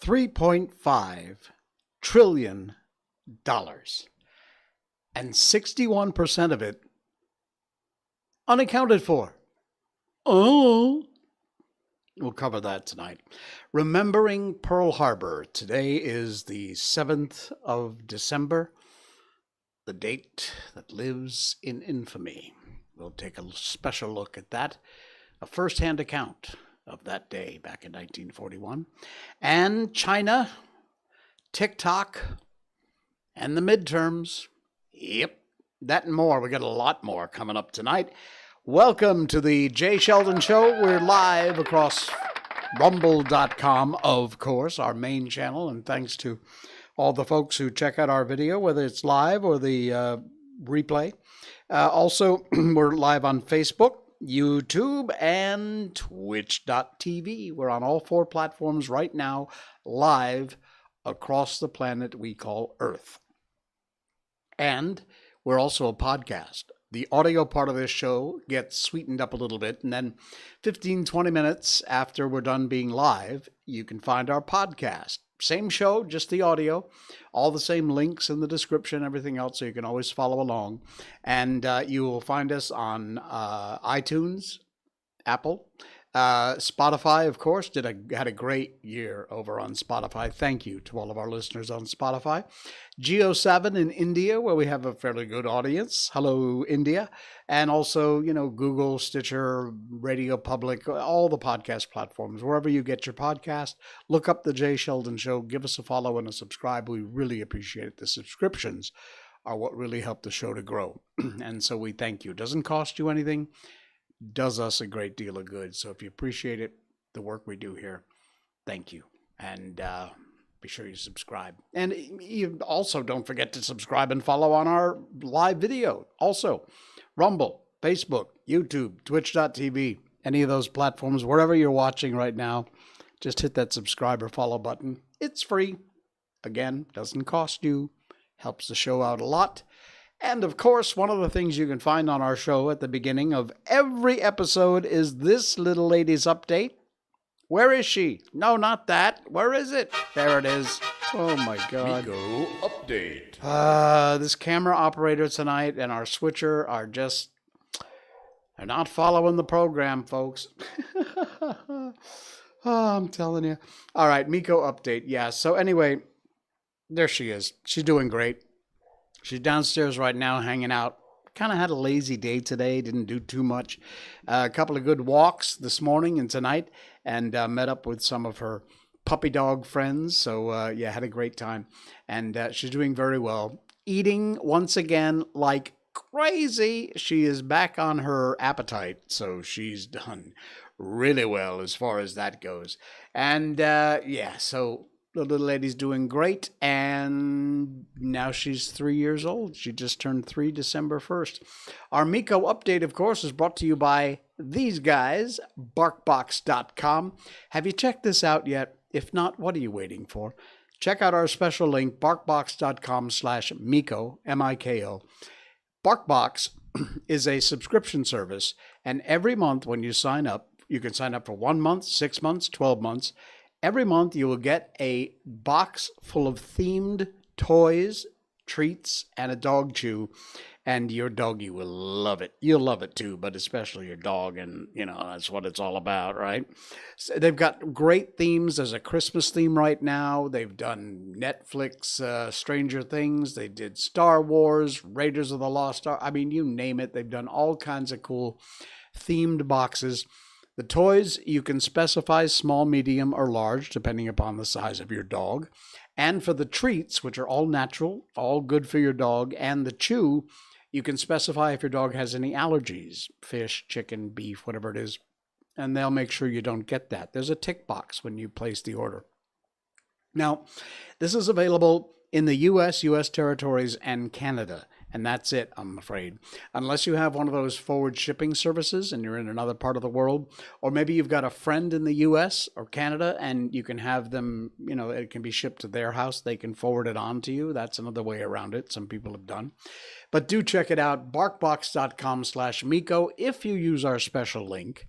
$3.5 trillion, and 61% of it unaccounted for. Oh, we'll cover that tonight. Remembering Pearl Harbor. Today is the 7th of December, the date that lives in infamy. We'll take a special look at that, a first-hand account of that day back in 1941. And China, TikTok, and the midterms. Yep, that and more. We got a lot more coming up tonight. Welcome to the Jay Sheldon Show. We're live across rumble.com, of course, our main channel. And thanks to all the folks who check out our video, whether it's live or the replay. Also, we're live on Facebook, YouTube, and Twitch.tv. We're on all 4 platforms right now, live across the planet we call Earth. And we're also a podcast. The audio part of this show gets sweetened up a little bit, and then 15, 20 minutes after we're done being live, you can find our podcast. Same show, just the audio, all the same links in the description, everything else, so you can always follow along. And you will find us on iTunes, Apple, Spotify, of course. Had a great year over on Spotify. Thank you to all of our listeners on Spotify. Geo7 in India, where we have a fairly good audience. Hello, India. And also, Google, Stitcher, Radio Public, all the podcast platforms. Wherever you get your podcast, look up The Jay Sheldon Show. Give us a follow and a subscribe. We really appreciate it. The subscriptions are what really help the show to grow. And so we thank you. It doesn't cost you anything. Does us a great deal of good. So if you appreciate it, the work we do here, thank you. And be sure you subscribe. And you also don't forget to subscribe and follow on our live video. Also, Rumble, Facebook, YouTube, Twitch.tv, any of those platforms, wherever you're watching right now, just hit that subscribe or follow button. It's free. Again, doesn't cost you. Helps the show out a lot. And, of course, one of the things you can find on our show at the beginning of every episode is this little lady's update. Where is she? No, not that. Where is it? There it is. Oh, my God. Miko update. This camera operator tonight and our switcher are just... They're not following the program, folks. Oh, I'm telling you. All right, Miko update. Yeah, so anyway, there she is. She's doing great. She's downstairs right now hanging out. Kind of had a lazy day today. Didn't do too much. A couple of good walks this morning and tonight. And met up with some of her puppy dog friends. So, yeah, had a great time. And she's doing very well. Eating once again like crazy. She is back on her appetite. So she's done really well as far as that goes. And, yeah, so... The little lady's doing great, and now she's 3 years old. She just turned 3 December 1st. Our Miko update, of course, is brought to you by these guys, Barkbox.com. Have you checked this out yet? If not, what are you waiting for? Check out our special link, Barkbox.com/Miko, M-I-K-O. Barkbox is a subscription service, and every month when you sign up, you can sign up for 1 month, 6 months, 12 months. Every month you will get a box full of themed toys, treats, and a dog chew. And your doggy will love it. You'll love it too, but especially your dog. And, that's what it's all about, right? So they've got great themes. There's a Christmas theme right now. They've done Netflix, Stranger Things. They did Star Wars, Raiders of the Lost Ark. I mean, you name it. They've done all kinds of cool themed boxes. The toys, you can specify small, medium, or large, depending upon the size of your dog. And for the treats, which are all natural, all good for your dog, and the chew, you can specify if your dog has any allergies, fish, chicken, beef, whatever it is, and they'll make sure you don't get that. There's a tick box when you place the order. Now, this is available in the U.S., U.S. territories, and Canada, and that's it, I'm afraid. Unless you have one of those forward shipping services and you're in another part of the world, or maybe you've got a friend in the U.S. or Canada and you can have them, it can be shipped to their house. They can forward it on to you. That's another way around it. Some people have done. But do check it out, barkbox.com/Miko. If you use our special link,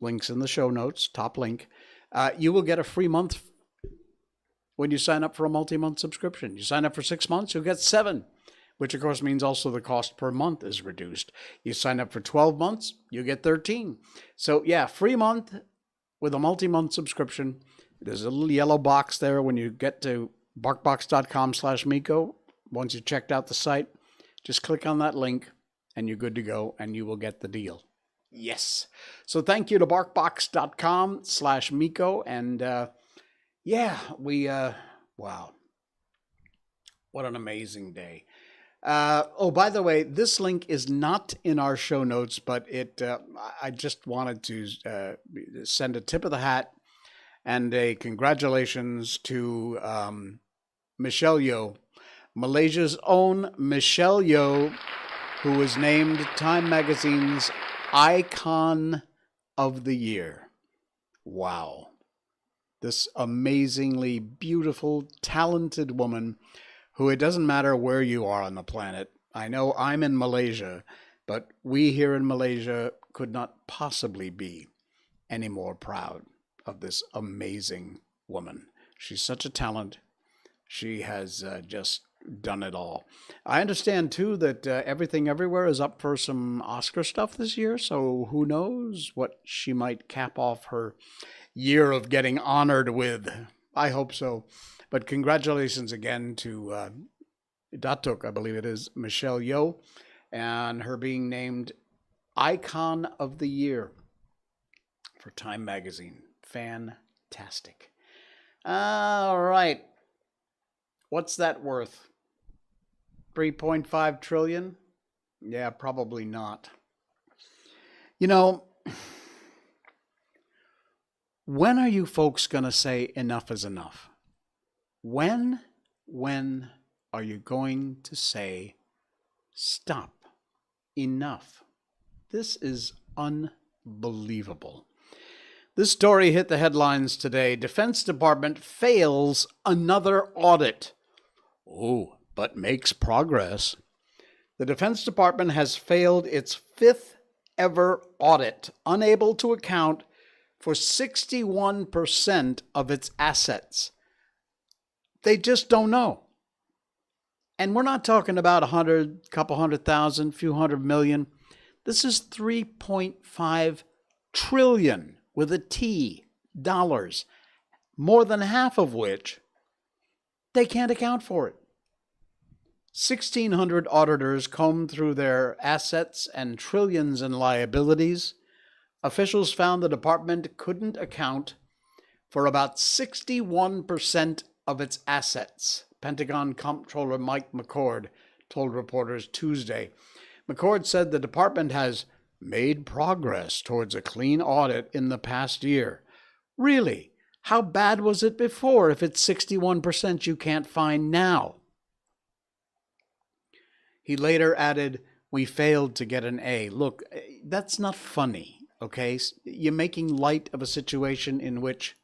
links in the show notes, top link, you will get a free month when you sign up for a multi-month subscription. You sign up for 6 months, you'll get 7, which of course means also the cost per month is reduced. You sign up for 12 months, you get 13. So yeah, free month with a multi-month subscription. There's a little yellow box there when you get to barkbox.com/Miko. Once you've checked out the site, just click on that link and you're good to go and you will get the deal. Yes. So thank you to barkbox.com/Miko. And wow. What an amazing day. By the way, this link is not in our show notes, but I just wanted to send a tip of the hat and a congratulations to Michelle Yeoh, Malaysia's own Michelle Yeoh, who was named Time Magazine's Icon of the Year. Wow. This amazingly beautiful, talented woman who, it doesn't matter where you are on the planet. I know I'm in Malaysia, but we here in Malaysia could not possibly be any more proud of this amazing woman. She's such a talent. She has just done it all. I understand, too, that Everything Everywhere is up for some Oscar stuff this year, so who knows what she might cap off her year of getting honored with. I hope so. But congratulations again to Datuk, I believe it is, Michelle Yeoh, and her being named Icon of the Year for Time Magazine. Fantastic. All right. What's that worth? 3.5 trillion? Yeah, probably not. When are you folks going to say enough is enough? When are you going to say stop? Enough. This is unbelievable. This story hit the headlines today. Defense Department fails another audit. Oh, but makes progress. The Defense Department has failed its 5th ever audit, unable to account for 61% of its assets. They just don't know. And we're not talking about 100, couple 100,000, few hundred million. This is 3.5 trillion with a T dollars, more than half of which they can't account for it. 1,600 auditors combed through their assets and trillions in liabilities. Officials found the department couldn't account for about 61% of its assets. Pentagon Comptroller Mike McCord told reporters Tuesday. McCord said the department has made progress towards a clean audit in the past year. Really? How bad was it before if it's 61% you can't find now? He later added, "We failed to get an A." Look, that's not funny, okay? You're making light of a situation in which...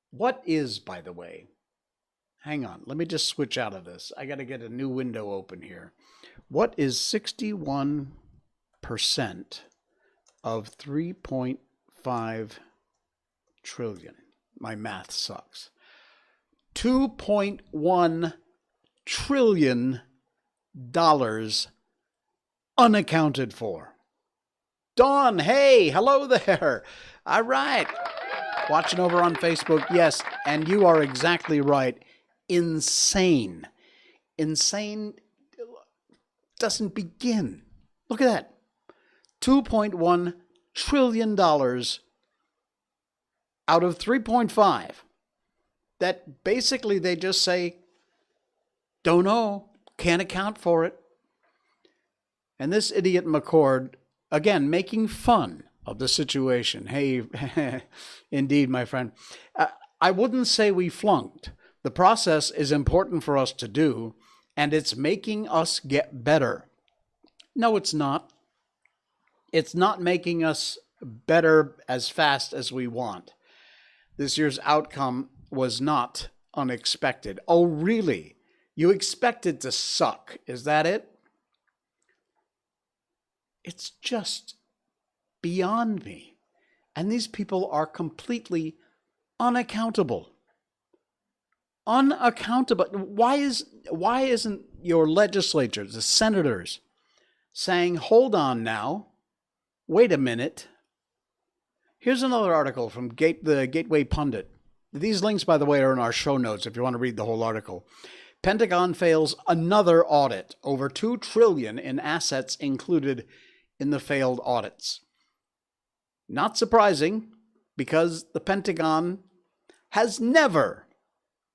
What is, by the way... Hang on, let me just switch out of this. I got to get a new window open here. What is 61% of 3.5 trillion? My math sucks. $2.1 trillion unaccounted for. Dawn, hey, hello there. All right. Watching over on Facebook, yes, and you are exactly right. Insane. Insane doesn't begin. Look at that. $2.1 trillion out of 3.5. That basically they just say, don't know, can't account for it. And this idiot McCord, again, making fun of the situation. Hey, indeed, my friend. I wouldn't say we flunked. The process is important for us to do, and it's making us get better. No, it's not. It's not making us better as fast as we want. This year's outcome was not unexpected. Oh, really? You expected to suck. Is that it? It's just beyond me. And these people are completely unaccountable. Unaccountable. Why isn't your legislatures, the senators, saying, hold on now, wait a minute. Here's another article from the Gateway Pundit. These links, by the way, are in our show notes if you want to read the whole article. Pentagon fails another audit. Over $2 trillion in assets included in the failed audits. Not surprising, because the Pentagon has never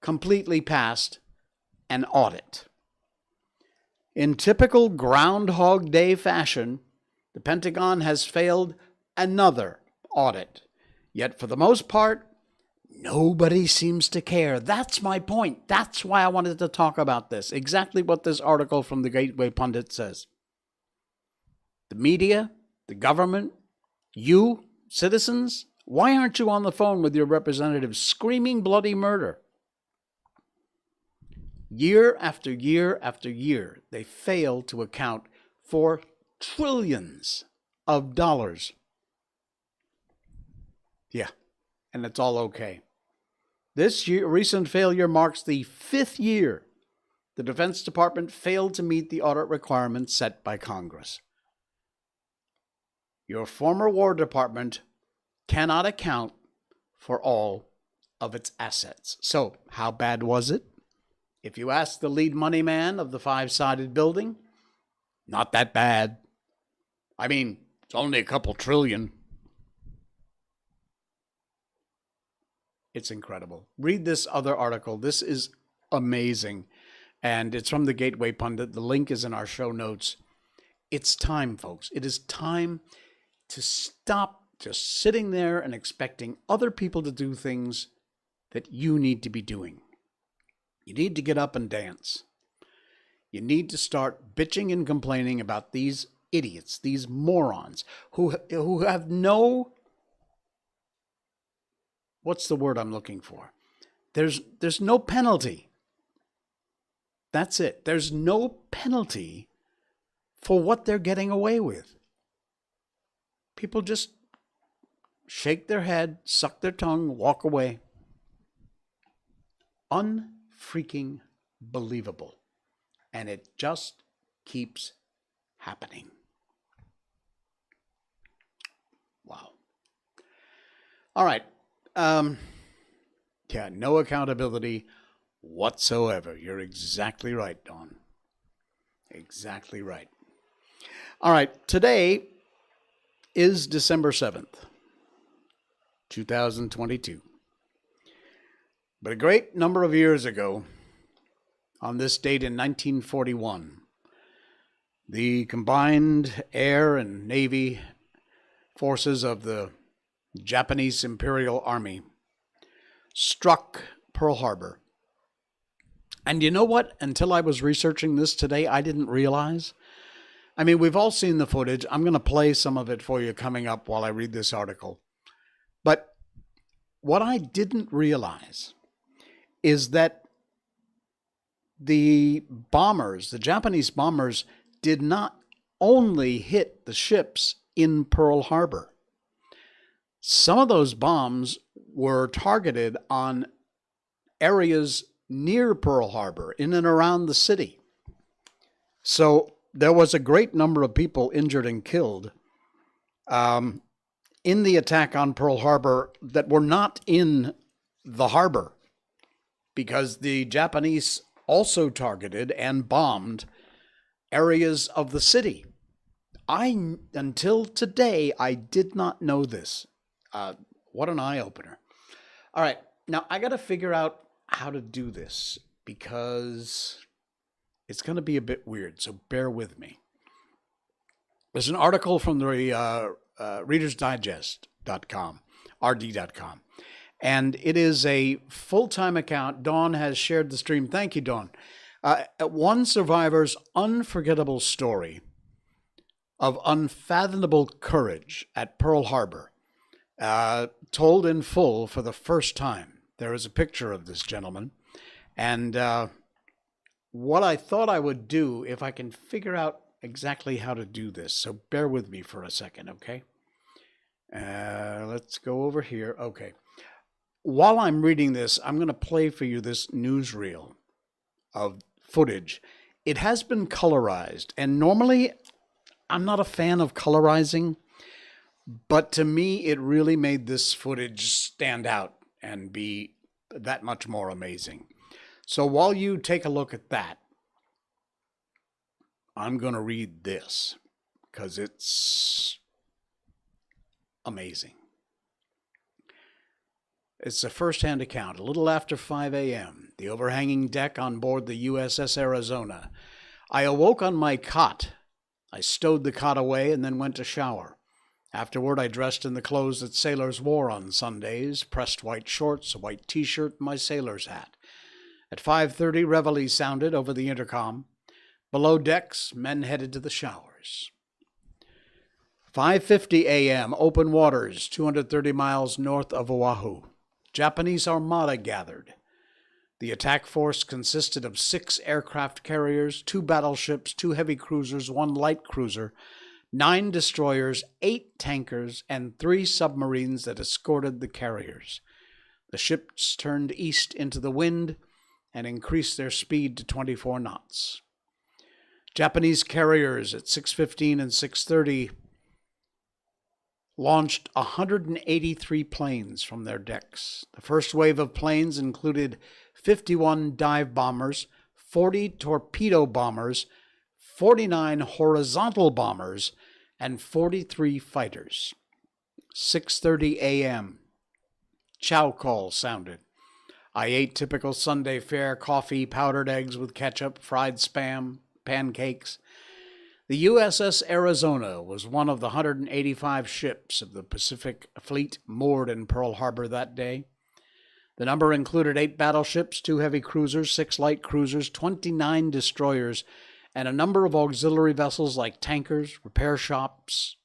completely passed an audit. In typical Groundhog Day fashion, the Pentagon has failed another audit. Yet for the most part, nobody seems to care. That's my point. That's why I wanted to talk about this. Exactly what this article from the Gateway Pundit says. The media, the government, you, citizens, why aren't you on the phone with your representatives screaming bloody murder? Year after year after year, they fail to account for trillions of dollars. Yeah, and it's all okay. This recent failure marks the 5th year the Defense Department failed to meet the audit requirements set by Congress. Your former War Department cannot account for all of its assets. So, how bad was it? If you ask the lead money man of the five-sided building, not that bad. I mean, it's only a couple trillion. It's incredible. Read this other article. This is amazing. And it's from the Gateway Pundit. The link is in our show notes. It's time, folks. It is time to stop just sitting there and expecting other people to do things that you need to be doing. You need to get up and dance. You need to start bitching and complaining about these idiots, these morons who have no... What's the word I'm looking for? There's no penalty. That's it. There's no penalty for what they're getting away with. People just shake their head, suck their tongue, walk away. Unfreaking believable. And it just keeps happening. Wow. All right. Yeah, no accountability whatsoever. You're exactly right, Dawn. Exactly right. All right, today is December 7th, 2022. But a great number of years ago, on this date in 1941, the combined air and navy forces of the Japanese Imperial Army struck Pearl Harbor. And you know what? Until I was researching this today, I didn't realize. I mean, we've all seen the footage. I'm going to play some of it for you coming up while I read this article. But what I didn't realize is that the bombers, the Japanese bombers, did not only hit the ships in Pearl Harbor. Some of those bombs were targeted on areas near Pearl Harbor, in and around the city. So there was a great number of people injured and killed in the attack on Pearl Harbor that were not in the harbor, because the Japanese also targeted and bombed areas of the city. Until today, I did not know this. What an eye-opener. All right, now I got to figure out how to do this, because it's going to be a bit weird, so bear with me. There's an article from the readersdigest.com, rd.com, and it is a full-time account. Dawn has shared the stream. Thank you, Dawn. One survivor's unforgettable story of unfathomable courage at Pearl Harbor, told in full for the first time. There is a picture of this gentleman, and what I thought I would do, if I can figure out exactly how to do this, so bear with me for a second, okay? Let's go over here. Okay. While I'm reading this, I'm going to play for you this newsreel of footage. It has been colorized, and normally I'm not a fan of colorizing, but to me it really made this footage stand out and be that much more amazing. So while you take a look at that, I'm going to read this because it's amazing. It's a first-hand account. A little after 5 a.m., the overhanging deck on board the USS Arizona. I awoke on my cot. I stowed the cot away and then went to shower. Afterward, I dressed in the clothes that sailors wore on Sundays, pressed white shorts, a white T-shirt, and my sailor's hat. At 5:30, reveille sounded over the intercom. Below decks, men headed to the showers. 5:50 a.m., open waters, 230 miles north of Oahu. Japanese armada gathered. The attack force consisted of 6 aircraft carriers, 2 battleships, 2 heavy cruisers, 1 light cruiser, 9 destroyers, 8 tankers, and 3 submarines that escorted the carriers. The ships turned east into the wind and increased their speed to 24 knots. Japanese carriers at 6:15 and 6:30 launched 183 planes from their decks. The first wave of planes included 51 dive bombers, 40 torpedo bombers, 49 horizontal bombers, and 43 fighters. 6:30 a.m. Chow call sounded. I ate typical Sunday fare: coffee, powdered eggs with ketchup, fried spam, pancakes. The USS Arizona was one of the 185 ships of the Pacific Fleet moored in Pearl Harbor that day. The number included 8 battleships, 2 heavy cruisers, 6 light cruisers, 29 destroyers, and a number of auxiliary vessels like tankers, repair ships,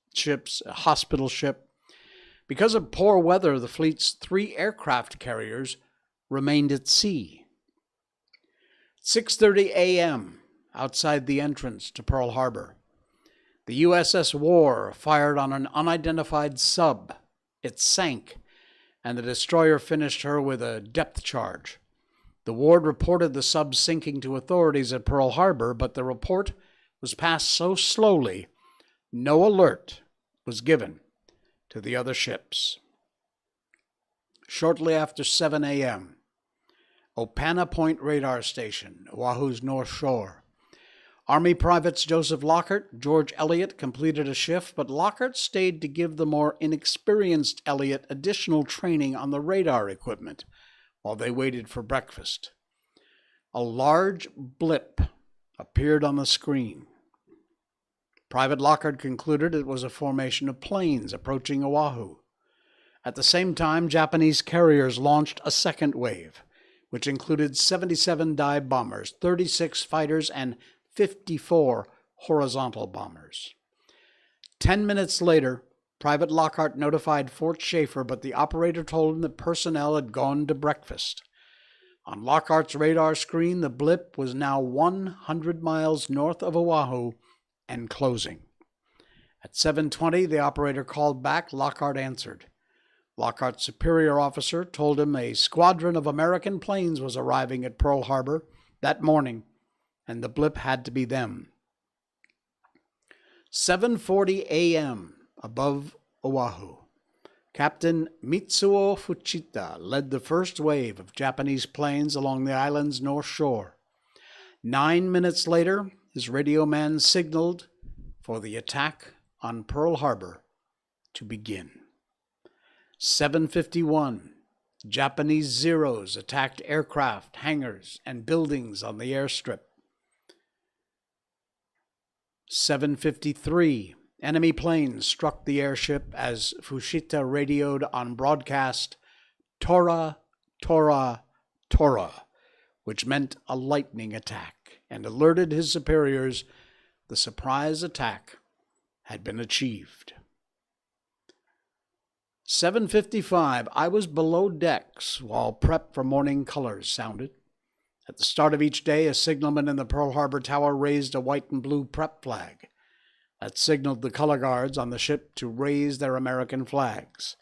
a hospital ship. Because of poor weather, the fleet's 3 aircraft carriers remained at sea. 6:30 a.m., outside the entrance to Pearl Harbor, the USS War fired on an unidentified sub. It sank, and the destroyer finished her with a depth charge. The Ward reported the sub sinking to authorities at Pearl Harbor, but the report was passed so slowly, no alert was given to the other ships. Shortly after 7 a.m., Opana Point Radar Station, Oahu's North Shore. Army Privates Joseph Lockhart, George Elliott completed a shift, but Lockhart stayed to give the more inexperienced Elliott additional training on the radar equipment while they waited for breakfast. A large blip appeared on the screen. Private Lockhart concluded it was a formation of planes approaching Oahu. At the same time, Japanese carriers launched a second wave, which included 77 dive bombers, 36 fighters, and 54 horizontal bombers. 10 minutes later, Private Lockhart notified Fort Schaefer, but the operator told him that personnel had gone to breakfast. On Lockhart's radar screen, the blip was now 100 miles north of Oahu and closing. At 7:20, the operator called back. Lockhart answered. Lockhart's superior officer told him a squadron of American planes was arriving at Pearl Harbor that morning, and the blip had to be them. 7:40 a.m. above Oahu. Captain Mitsuo Fuchita led the first wave of Japanese planes along the island's north shore. 9 minutes later, his radio man signaled for the attack on Pearl Harbor to begin. 7:51, Japanese Zeros attacked aircraft, hangars, and buildings on the airstrip. 7:53, enemy planes struck the airship as Fuchita radioed on broadcast, "Tora, Tora, Tora," which meant a lightning attack, and alerted his superiors the surprise attack had been achieved. 7:55, I was below decks while prep for morning colors sounded. At the start of each day, a signalman in the Pearl Harbor Tower raised a white and blue prep flag. That signaled the color guards on the ship to raise their American flags.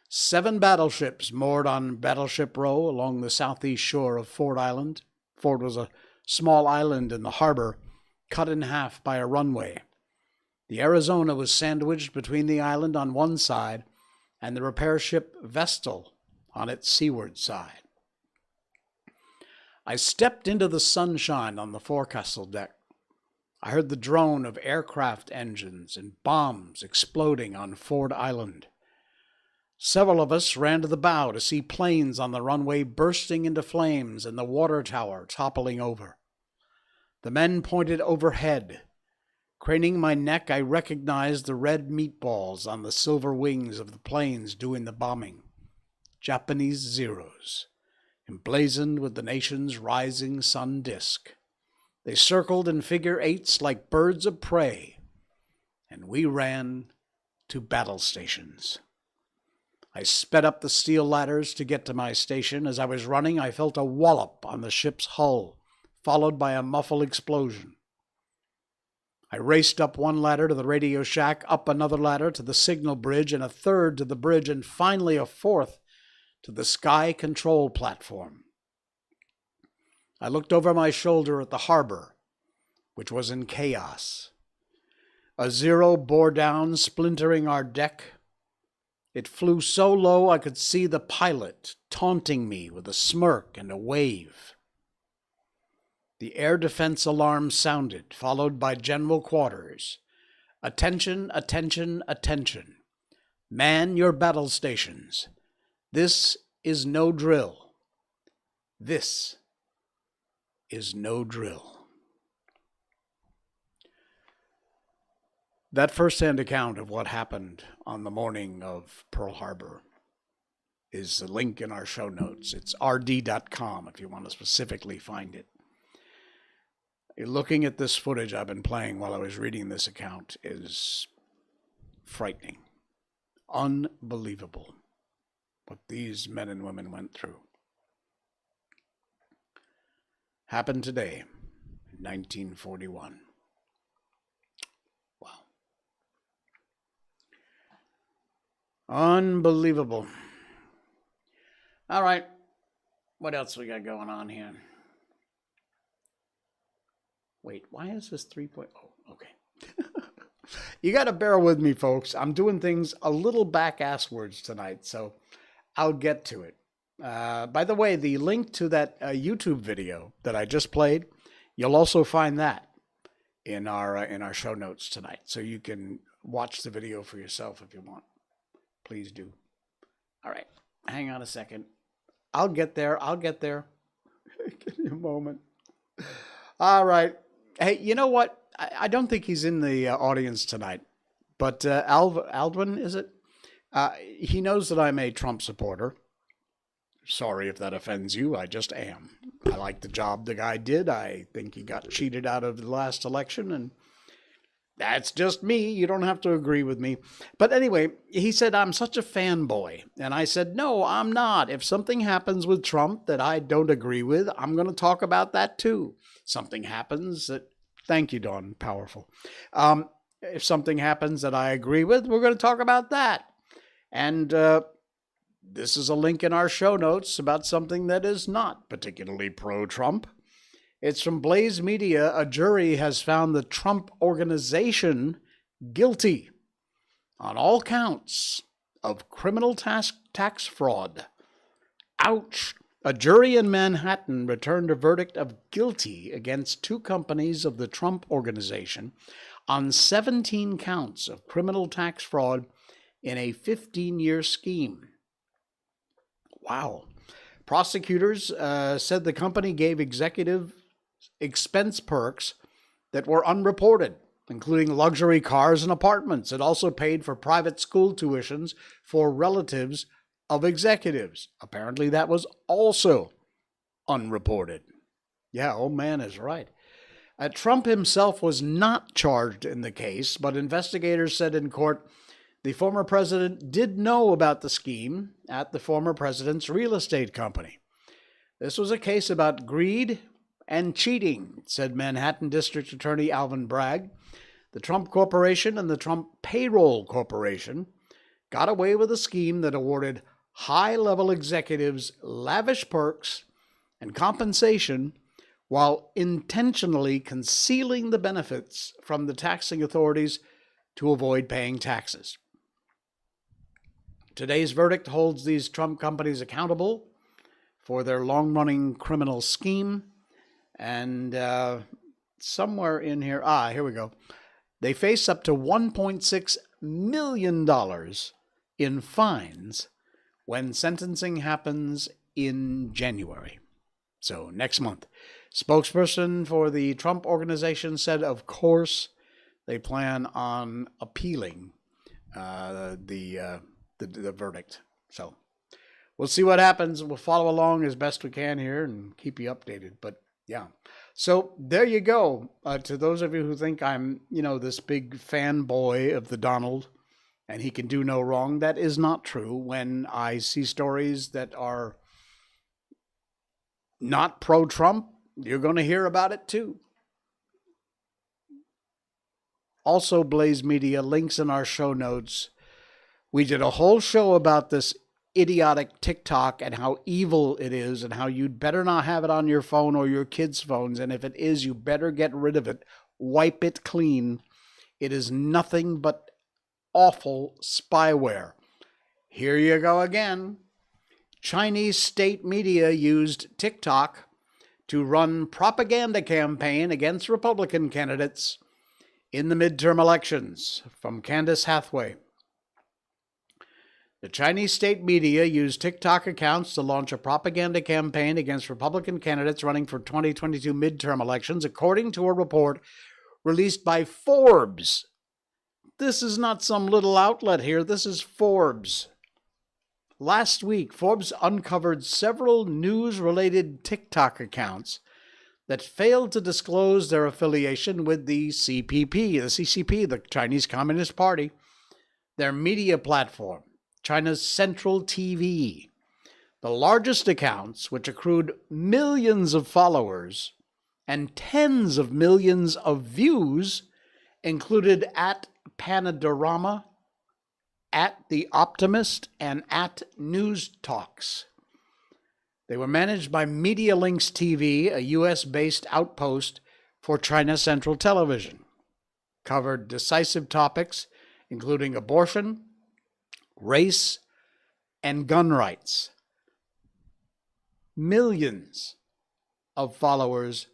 7 battleships moored on Battleship Row along the southeast shore of Ford Island. Ford was a small island in the harbor, cut in half by a runway. The Arizona was sandwiched between the island on one side and the repair ship Vestal on its seaward side. I stepped into the sunshine on the forecastle deck. I heard the drone of aircraft engines and bombs exploding on Ford Island. Several of us ran to the bow to see planes on the runway bursting into flames and the water tower toppling over. The men pointed overhead. Craning my neck, I recognized the red meatballs on the silver wings of the planes doing the bombing. Japanese Zeros, emblazoned with the nation's rising sun disk. They circled in figure eights like birds of prey, and we ran to battle stations. I sped up the steel ladders to get to my station. As I was running, I felt a wallop on the ship's hull, followed by a muffled explosion. I raced up one ladder to the radio shack, up another ladder to the signal bridge, and a third to the bridge, and finally a fourth to the sky control platform. I looked over my shoulder at the harbor, which was in chaos. A Zero bore down, splintering our deck. It flew so low I could see the pilot taunting me with a smirk and a wave. The air defense alarm sounded, followed by general quarters. Attention, attention, attention. Man your battle stations. This is no drill. This is no drill. That first-hand account of what happened on the morning of Pearl Harbor is a link in our show notes. It's rd.com if you want to specifically find it. Looking at this footage I've been playing while I was reading this account is frightening. Unbelievable what these men and women went through. Happened today, in 1941. Wow. Unbelievable. All right. What else we got going on here? Wait, why is this 3.0? Okay. You got to bear with me, folks. I'm doing things a little back-asswards tonight, so I'll get to it. By the way, the link to that YouTube video that I just played, you'll also find that in our show notes tonight, so you can watch the video for yourself if you want. Please do. All right, hang on a second. I'll get there. Give me a moment. All right. Hey, you know what? I don't think he's in the audience tonight, but Aldwin, is it? He knows that I'm a Trump supporter. Sorry if that offends you. I just am. I like the job the guy did. I think he got cheated out of the last election, and that's just me. You don't have to agree with me. But anyway, he said, I'm such a fanboy. And I said, no, I'm not. If something happens with Trump that I don't agree with, I'm going to talk about that too. Something happens that, thank you, Dawn, powerful. If something happens that I agree with, we're going to talk about that. And this is a link in our show notes about something that is not particularly pro-Trump. It's from Blaze Media. A jury has found the Trump Organization guilty on all counts of criminal tax fraud. Ouch. A jury in Manhattan returned a verdict of guilty against 2 companies of the Trump Organization on 17 counts of criminal tax fraud in a 15-year scheme. Wow. Prosecutors said the company gave executive expense perks that were unreported, including luxury cars and apartments. It also paid for private school tuitions for relatives of executives. Apparently that was also unreported. Yeah, old man is right. Trump himself was not charged in the case, but investigators said in court the former president did know about the scheme at the former president's real estate company. This was a case about greed and cheating, said Manhattan District Attorney Alvin Bragg. The Trump Corporation and the Trump Payroll Corporation got away with a scheme that awarded high-level executives lavish perks and compensation while intentionally concealing the benefits from the taxing authorities to avoid paying taxes. Today's verdict holds these Trump companies accountable for their long-running criminal scheme. And somewhere in here, here we go. They face up to $1.6 million in fines when sentencing happens in January. So next month. Spokesperson for the Trump Organization said, of course, they plan on appealing the verdict. So we'll see what happens. We'll follow along as best we can here and keep you updated. But yeah. So there you go. To those of you who think I'm, this big fanboy of the Donald and he can do no wrong, that is not true. When I see stories that are not pro-Trump, you're going to hear about it too. Also, Blaze Media, links in our show notes. We did a whole show about this idiotic TikTok and how evil it is and how you'd better not have it on your phone or your kids' phones. And if it is, you better get rid of it. Wipe it clean. It is nothing but awful spyware. Here you go again. Chinese state media used TikTok to run propaganda campaign against Republican candidates in the midterm elections. From Candace Hathaway. The Chinese state media used TikTok accounts to launch a propaganda campaign against Republican candidates running for 2022 midterm elections, according to a report released by Forbes. This is not some little outlet here. This is Forbes. Last week, Forbes uncovered several news-related TikTok accounts that failed to disclose their affiliation with the CCP, the Chinese Communist Party, their media platform, China's Central TV. The largest accounts, which accrued millions of followers and tens of millions of views, included at Panorama, at The Optimist, and at News Talks. They were managed by MediaLinks TV, a U.S.-based outpost for China Central Television. Covered decisive topics, including abortion, race, and gun rights. Millions of followers,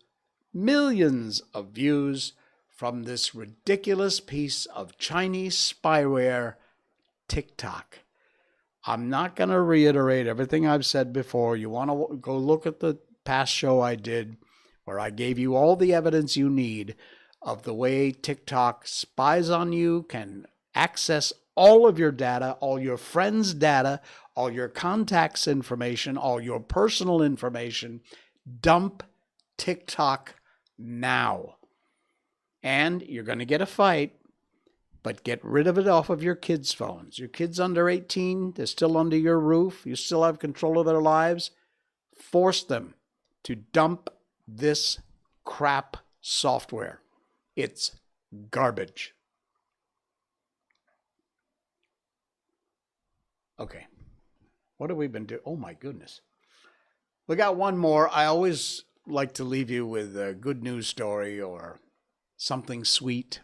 millions of views from this ridiculous piece of Chinese spyware, TikTok. I'm not going to reiterate everything I've said before. You want to go look at the past show I did where I gave you all the evidence you need of the way TikTok spies on you, can access all of your data, all your friends' data, all your contacts' information, all your personal information. Dump TikTok now. And you're going to get a fight, but get rid of it off of your kids' phones. Your kids under 18, they're still under your roof. You still have control of their lives. Force them to dump this crap software. It's garbage. Okay. What have we been doing? Oh my goodness. We got one more. I always like to leave you with a good news story or something sweet.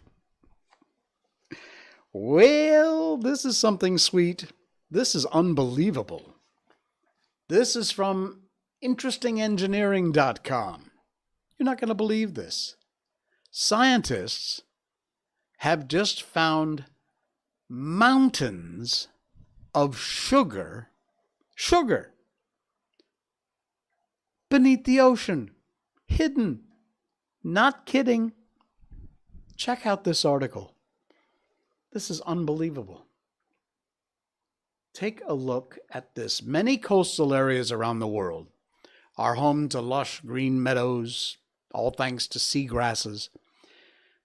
Well, this is something sweet. This is unbelievable. This is from interestingengineering.com. You're not going to believe this. Scientists have just found mountains of sugar beneath the ocean, hidden. Not kidding. Check out this article. This is unbelievable. Take a look at this. Many coastal areas around the world are home to lush green meadows, all thanks to seagrasses.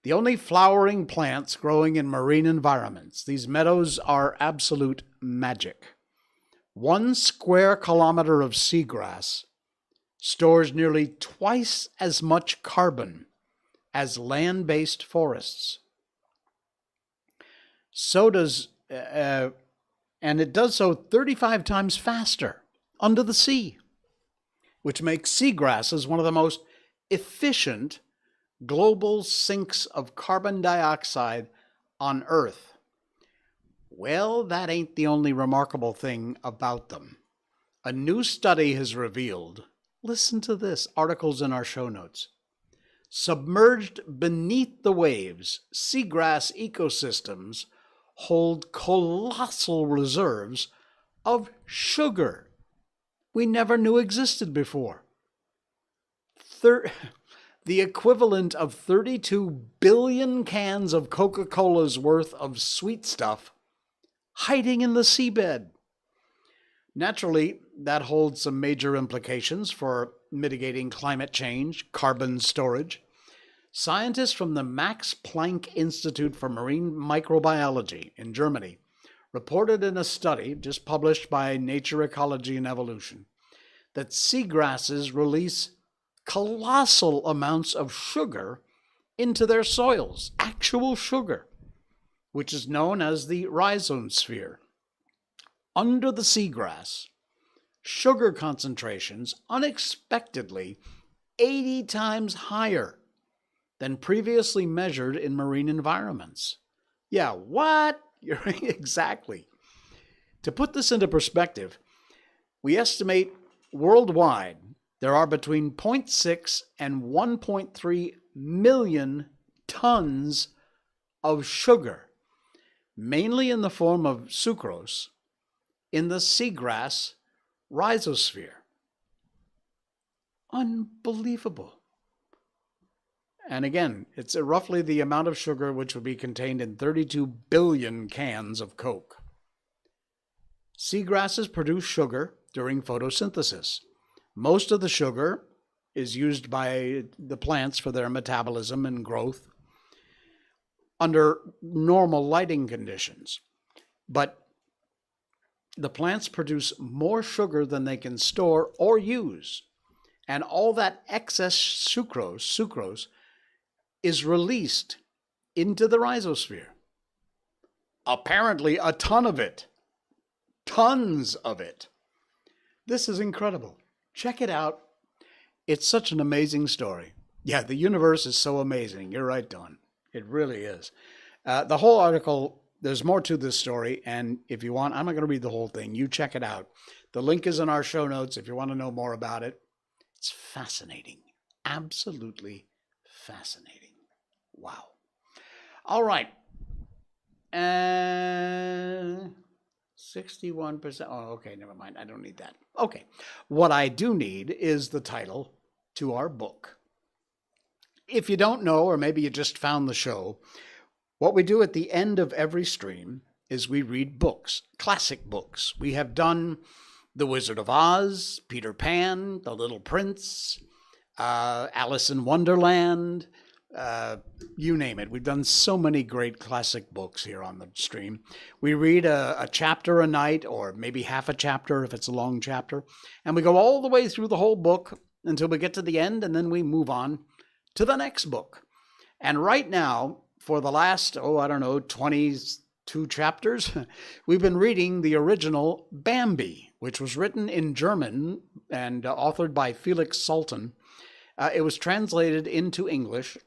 The only flowering plants growing in marine environments. These meadows are absolute magic. 1 square kilometer of seagrass stores nearly twice as much carbon as land-based forests. So does, and it does so 35 times faster under the sea, which makes seagrasses one of the most efficient global sinks of carbon dioxide on Earth. Well, that ain't the only remarkable thing about them. A new study has revealed, listen to this, articles in our show notes. Submerged beneath the waves, seagrass ecosystems hold colossal reserves of sugar we never knew existed before. The equivalent of 32 billion cans of Coca-Cola's worth of sweet stuff hiding in the seabed. Naturally, that holds some major implications for mitigating climate change, carbon storage. Scientists from the Max Planck Institute for Marine Microbiology in Germany reported in a study just published by Nature Ecology and Evolution that seagrasses release colossal amounts of sugar into their soils, actual sugar, which is known as the rhizosphere. Under the seagrass, sugar concentrations unexpectedly 80 times higher than previously measured in marine environments. Yeah, what? Exactly. To put this into perspective, we estimate worldwide there are between 0.6 and 1.3 million tons of sugar, mainly in the form of sucrose, in the seagrass rhizosphere. Unbelievable. And again, it's roughly the amount of sugar which would be contained in 32 billion cans of Coke. Seagrasses produce sugar during photosynthesis. Most of the sugar is used by the plants for their metabolism and growth under normal lighting conditions. But the plants produce more sugar than they can store or use. And all that excess sucrose, is released into the rhizosphere. Apparently a ton of it. Tons of it. This is incredible. Check it out. It's such an amazing story. Yeah, the universe is so amazing. You're right, Don. It really is. The whole article, there's more to this story, and if you want, I'm not going to read the whole thing. You check it out. The link is in our show notes if you want to know more about it. It's fascinating. Absolutely fascinating. Wow. All right. 61%. Oh, okay, never mind. I don't need that. Okay. What I do need is the title to our book. If you don't know, or maybe you just found the show, what we do at the end of every stream is we read books, classic books. We have done The Wizard of Oz, Peter Pan, The Little Prince, Alice in Wonderland, you name it. We've done so many great classic books here on the stream. We read a chapter a night, or maybe half a chapter if it's a long chapter, and we go all the way through the whole book until we get to the end, and then we move on to the next book. And right now, for the last, 20, 2 chapters. We've been reading the original Bambi, which was written in German and authored by Felix Salten. It was translated into English.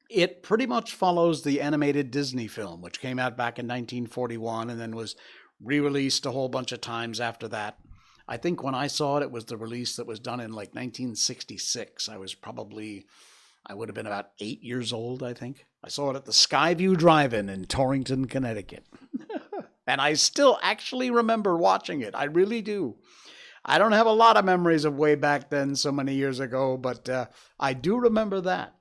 It pretty much follows the animated Disney film, which came out back in 1941 and then was re-released a whole bunch of times after that. I think when I saw it, it was the release that was done in like 1966. I would have been about 8 years old, I think. I saw it at the Skyview Drive-In in Torrington, Connecticut. And I still actually remember watching it. I really do. I don't have a lot of memories of way back then, so many years ago, but I do remember that.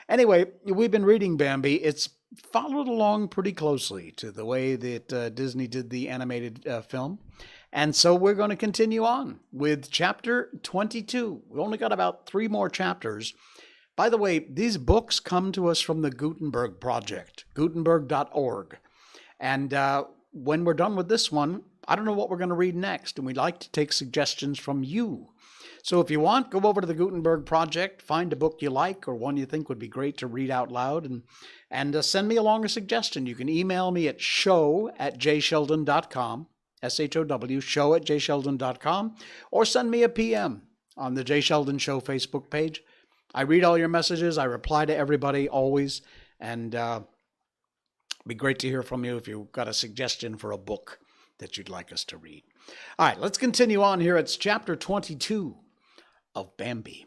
Anyway, we've been reading Bambi. It's followed along pretty closely to the way that Disney did the animated film. And so we're going to continue on with chapter 22. We only got about 3 more chapters. By the way, these books come to us from the Gutenberg Project, gutenberg.org. And when we're done with this one, I don't know what we're going to read next, and we'd like to take suggestions from you. So if you want, go over to the Gutenberg Project, find a book you like or one you think would be great to read out loud, and send me along a suggestion. You can email me at show@jsheldon.com, SHOW, show@jsheldon.com, or send me a PM on the Jay Sheldon Show Facebook page. I read all your messages. I reply to everybody always, and it'd be great to hear from you if you've got a suggestion for a book that you'd like us to read. All right, let's continue on here. It's chapter 22 of Bambi.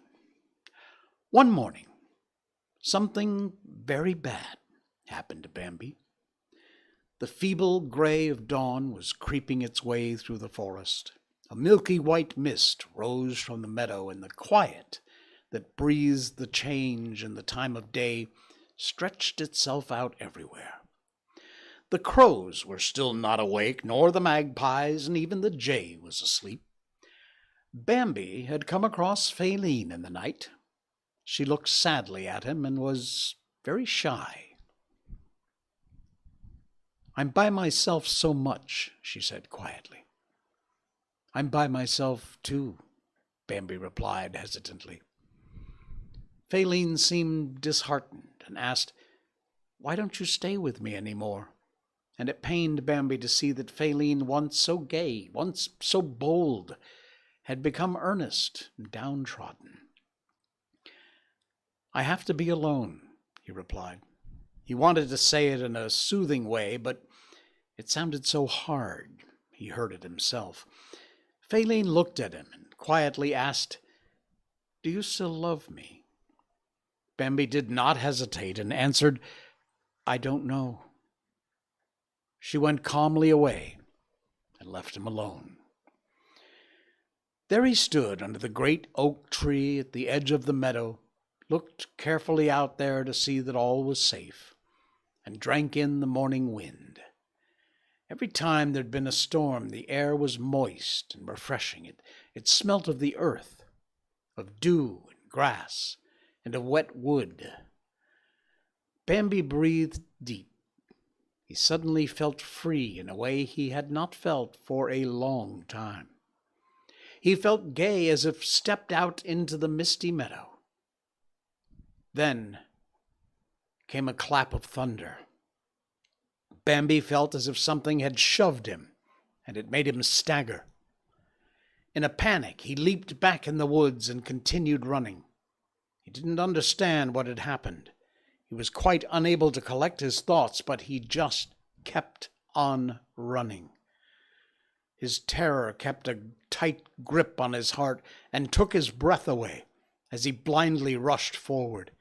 One morning, something very bad happened to Bambi. The feeble gray of dawn was creeping its way through the forest. A milky white mist rose from the meadow, and the quiet that breathes the change in the time of day stretched itself out everywhere. The crows were still not awake, nor the magpies, and even the jay was asleep. Bambi had come across Faline in the night. She looked sadly at him and was very shy. "I'm by myself so much," she said quietly. "I'm by myself, too," Bambi replied hesitantly. Faline seemed disheartened and asked, "Why don't you stay with me any more?" And it pained Bambi to see that Faline, once so gay, once so bold, had become earnest and downtrodden. "I have to be alone," he replied. He wanted to say it in a soothing way, but it sounded so hard. He heard it himself. Faline looked at him and quietly asked, "Do you still love me?" Bambi did not hesitate and answered, "I don't know." She went calmly away and left him alone. There he stood under the great oak tree at the edge of the meadow, looked carefully out there to see that all was safe, and drank in the morning wind. Every time there'd been a storm, the air was moist and refreshing. It smelt of the earth, of dew and grass, and of wet wood. Bambi breathed deep. He suddenly felt free in a way he had not felt for a long time. He felt gay as if stepped out into the misty meadow. Then came a clap of thunder. Bambi felt as if something had shoved him, and it made him stagger. In a panic, he leaped back in the woods and continued running. He didn't understand what had happened. He was quite unable to collect his thoughts, but he just kept on running. His terror kept a tight grip on his heart and took his breath away as he blindly rushed forward.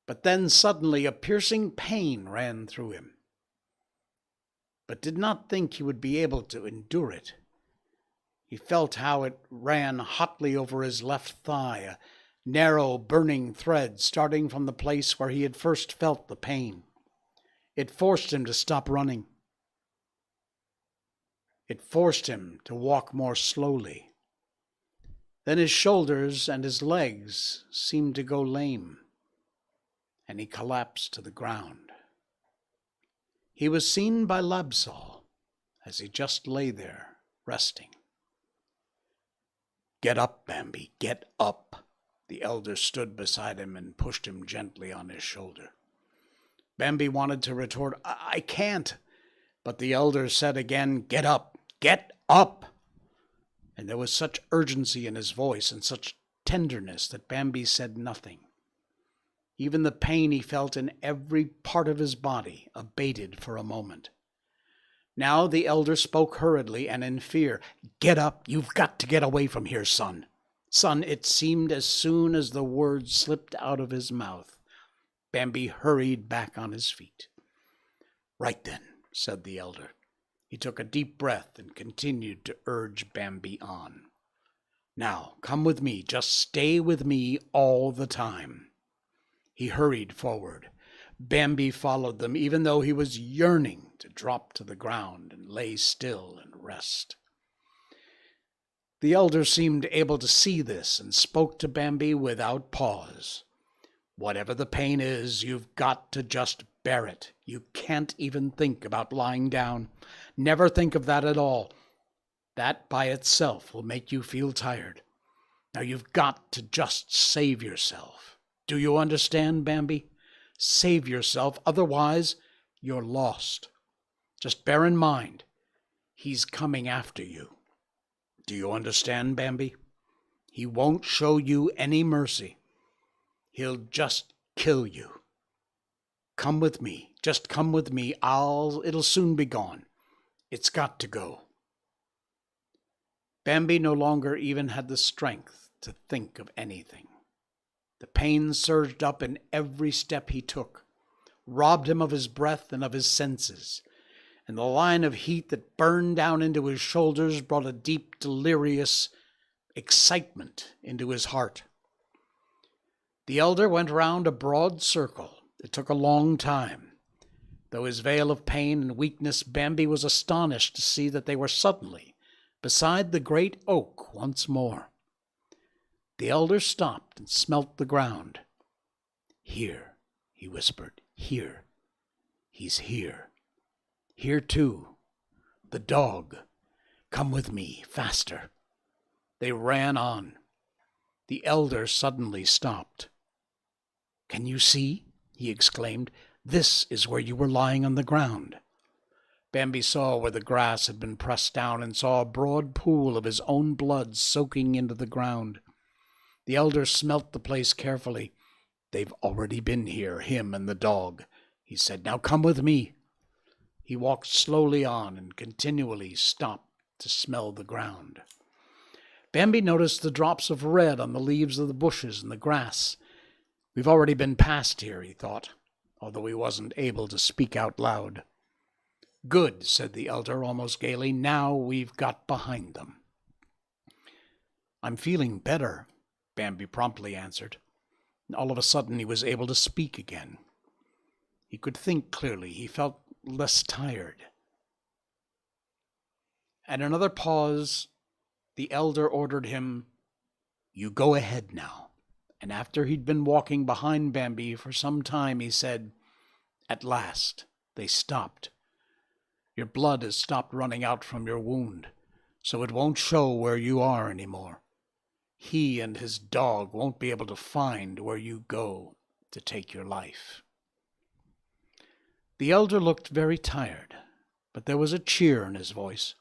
But then suddenly a piercing pain ran through him, but did not think he would be able to endure it. He felt how it ran hotly over his left thigh, a narrow, burning thread starting from the place where he had first felt the pain. It forced him to stop running. It forced him to walk more slowly. Then his shoulders and his legs seemed to go lame, and he collapsed to the ground. He was seen by Labsal as he just lay there, resting. "Get up, Bambi, get up." The elder stood beside him and pushed him gently on his shoulder. Bambi wanted to retort, I can't. But the elder said again, get up, get up. And there was such urgency in his voice and such tenderness that Bambi said nothing. Even the pain he felt in every part of his body abated for a moment. Now the elder spoke hurriedly and in fear. Get up, you've got to get away from here, son. Son, it seemed as soon as the words slipped out of his mouth, Bambi hurried back on his feet. Right then, said the elder. He took a deep breath and continued to urge Bambi on. Now, come with me, just stay with me all the time. He hurried forward. Bambi followed them, even though he was yearning to drop to the ground and lay still and rest. The elder seemed able to see this and spoke to Bambi without pause. Whatever the pain is, you've got to just bear it. You can't even think about lying down. Never think of that at all. That by itself will make you feel tired. Now you've got to just save yourself. Do you understand, Bambi? Save yourself, otherwise you're lost. Just bear in mind, he's coming after you. Do you understand, Bambi? He won't show you any mercy. He'll just kill you. Come with me. Just come with me. It'll soon be gone. It's got to go. Bambi no longer even had the strength to think of anything. The pain surged up in every step he took, robbed him of his breath and of his senses, and the line of heat that burned down into his shoulders brought a deep, delirious excitement into his heart. The elder went round a broad circle. It took a long time. Though his veil of pain and weakness, Bambi was astonished to see that they were suddenly beside the great oak once more. The elder stopped and smelt the ground. Here, he whispered, here. He's here. Here too. The dog. Come with me, faster. They ran on. The elder suddenly stopped. Can you see? He exclaimed. This is where you were lying on the ground. Bambi saw where the grass had been pressed down and saw a broad pool of his own blood soaking into the ground. The elder smelt the place carefully. They've already been here, him and the dog, he said. Now come with me. He walked slowly on and continually stopped to smell the ground. Bambi noticed the drops of red on the leaves of the bushes and the grass. We've already been past here, he thought, although he wasn't able to speak out loud. Good, said the elder almost gaily. Now we've got behind them. I'm feeling better, Bambi promptly answered. All of a sudden he was able to speak again. He could think clearly. He felt less tired. At another pause, the elder ordered him, You go ahead now. And after he'd been walking behind Bambi for some time, he said, At last, they stopped. Your blood has stopped running out from your wound, so it won't show where you are anymore. He and his dog won't be able to find where you go to take your life. The elder looked very tired, but there was a cheer in his voice.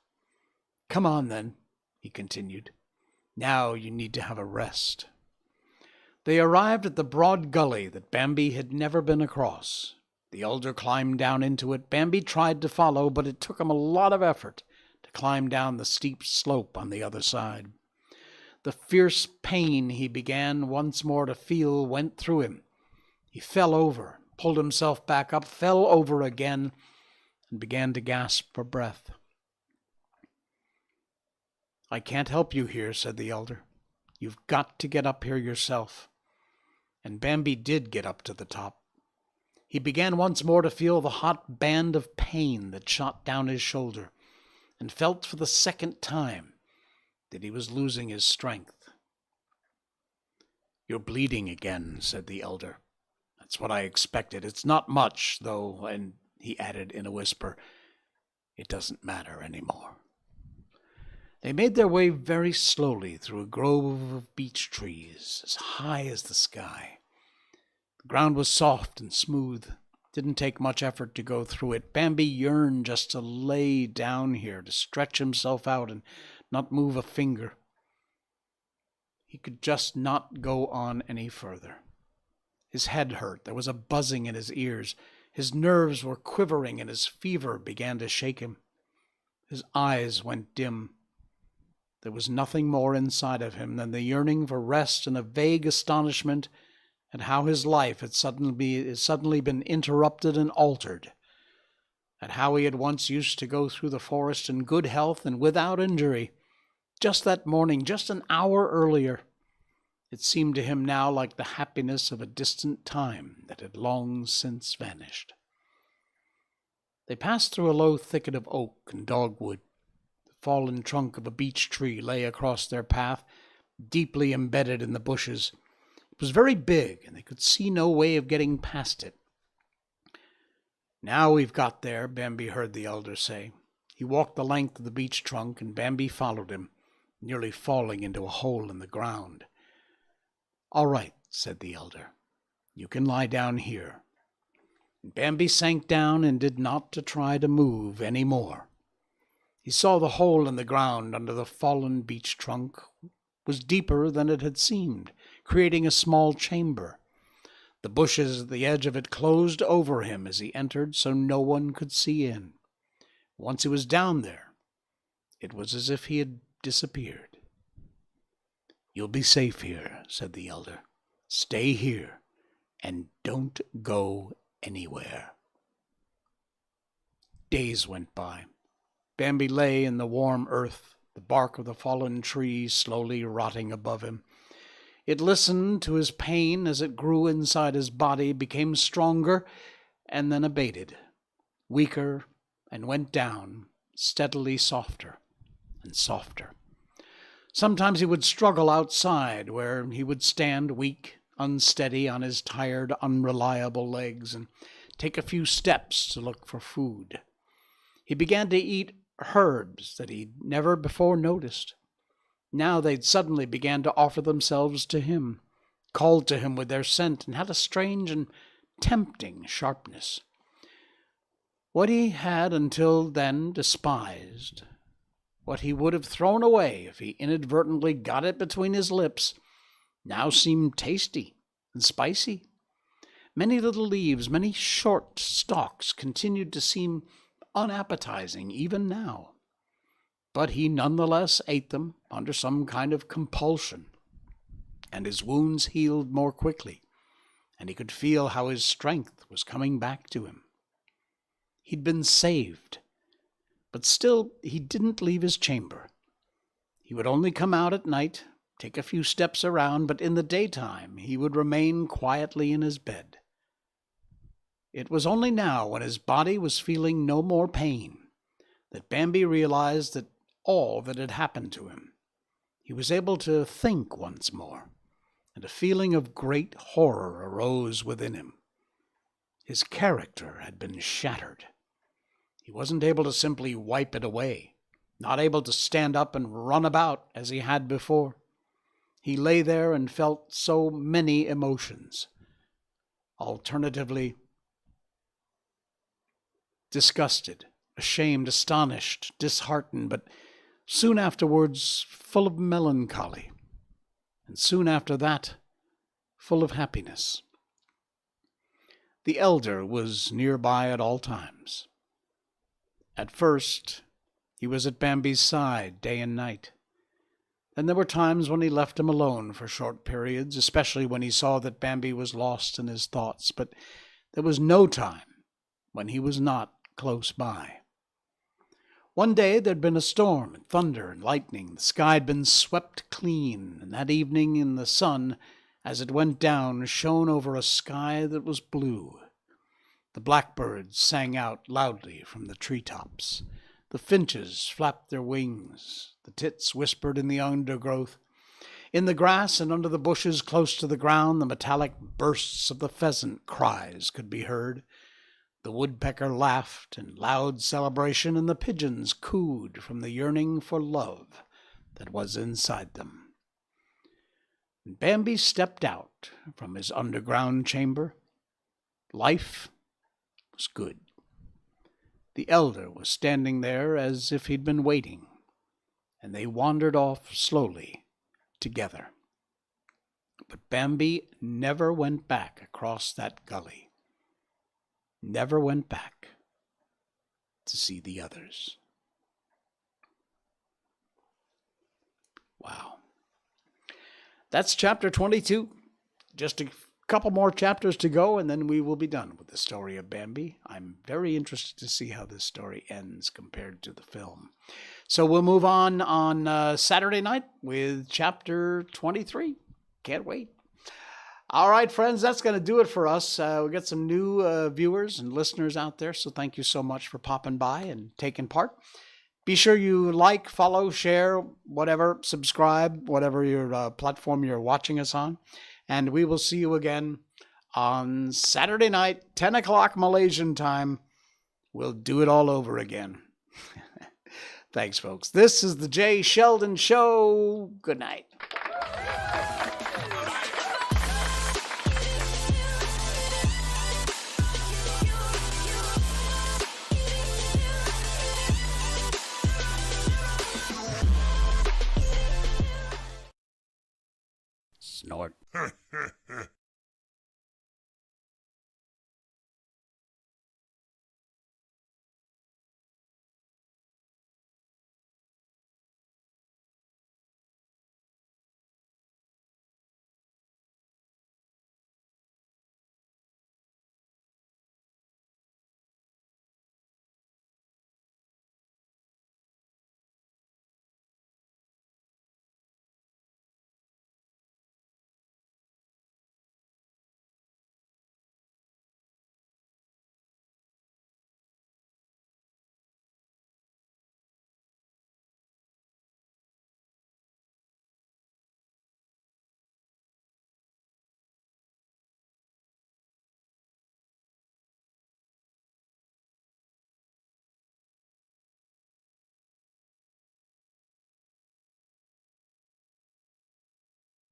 Come on, then, he continued. Now you need to have a rest. They arrived at the broad gully that Bambi had never been across. The elder climbed down into it. Bambi tried to follow, but it took him a lot of effort to climb down the steep slope on the other side. The fierce pain he began once more to feel went through him. He fell over, pulled himself back up, fell over again, and began to gasp for breath. I can't help you here, said the elder. You've got to get up here yourself. And Bambi did get up to the top. He began once more to feel the hot band of pain that shot down his shoulder, and felt for the second time that he was losing his strength. You're bleeding again, said the elder. That's what I expected. It's not much, though, and he added in a whisper, it doesn't matter anymore. They made their way very slowly through a grove of beech trees as high as the sky. The ground was soft and smooth. Didn't take much effort to go through it. Bambi yearned just to lay down here, to stretch himself out and not move a finger. He could just not go on any further. His head hurt. There was a buzzing in his ears. His nerves were quivering and his fever began to shake him. His eyes went dim. There was nothing more inside of him than the yearning for rest and a vague astonishment at how his life had suddenly been interrupted and altered, at how he had once used to go through the forest in good health and without injury. Just that morning, just an hour earlier, it seemed to him now like the happiness of a distant time that had long since vanished. They passed through a low thicket of oak and dogwood. The fallen trunk of a beech tree lay across their path, deeply embedded in the bushes. It was very big, and they could see no way of getting past it. "Now we've got there," Bambi heard the elder say. He walked the length of the beech trunk, and Bambi followed him, nearly falling into a hole in the ground. "All right," said the elder. "You can lie down here." And Bambi sank down and did not to try to move any more. He saw the hole in the ground under the fallen beech trunk was deeper than it had seemed, creating a small chamber. The bushes at the edge of it closed over him as he entered, so no one could see in. Once he was down there, it was as if he had disappeared. "You'll be safe here," said the elder. "Stay here, and don't go anywhere." Days went by. Bambi lay in the warm earth, the bark of the fallen tree slowly rotting above him. It listened to his pain as it grew inside his body, became stronger, and then abated, weaker, and went down, steadily softer and softer. Sometimes he would struggle outside, where he would stand weak, unsteady on his tired, unreliable legs, and take a few steps to look for food. He began to eat herbs that he'd never before noticed. Now they'd suddenly began to offer themselves to him, called to him with their scent, and had a strange and tempting sharpness. What he had until then despised, what he would have thrown away if he inadvertently got it between his lips, now seemed tasty and spicy. Many little leaves, many short stalks continued to seem unappetizing even now, but he nonetheless ate them under some kind of compulsion, and his wounds healed more quickly, and he could feel how his strength was coming back to him. He'd been saved, but still he didn't leave his chamber. He would only come out at night, take a few steps around, but in the daytime he would remain quietly in his bed. It was only now, when his body was feeling no more pain, that Bambi realized that all that had happened to him. He was able to think once more, and a feeling of great horror arose within him. His character had been shattered. He wasn't able to simply wipe it away, not able to stand up and run about as he had before. He lay there and felt so many emotions. Alternatively, disgusted, ashamed, astonished, disheartened, but soon afterwards full of melancholy, and soon after that full of happiness. The elder was nearby at all times. At first, he was at Bambi's side day and night. Then there were times when he left him alone for short periods, especially when he saw that Bambi was lost in his thoughts, but there was no time when he was not close by. One day there'd been a storm, and thunder and lightning. The sky had been swept clean, and that evening in the sun, as it went down, shone over a sky that was blue. The blackbirds sang out loudly from the treetops. The finches flapped their wings. The tits whispered in the undergrowth. In the grass and under the bushes close to the ground, the metallic bursts of the pheasant cries could be heard. The woodpecker laughed in loud celebration, and the pigeons cooed from the yearning for love that was inside them. Bambi stepped out from his underground chamber. Life was good. The elder was standing there as if he'd been waiting, and they wandered off slowly together. But Bambi never went back across that gully. Never went back to see the others. Wow. That's chapter 22. Just a couple more chapters to go, and then we will be done with the story of Bambi. I'm very interested to see how this story ends compared to the film. So we'll move on Saturday night with chapter 23. Can't wait. All right, friends, that's going to do it for us. We got some new viewers and listeners out there, so thank you so much for popping by and taking part. Be sure you like, follow, share, whatever, subscribe, whatever your platform you're watching us on. And we will see you again on Saturday night, 10 o'clock Malaysian time. We'll do it all over again. Thanks, folks. This is the Jay Sheldon Show. Good night.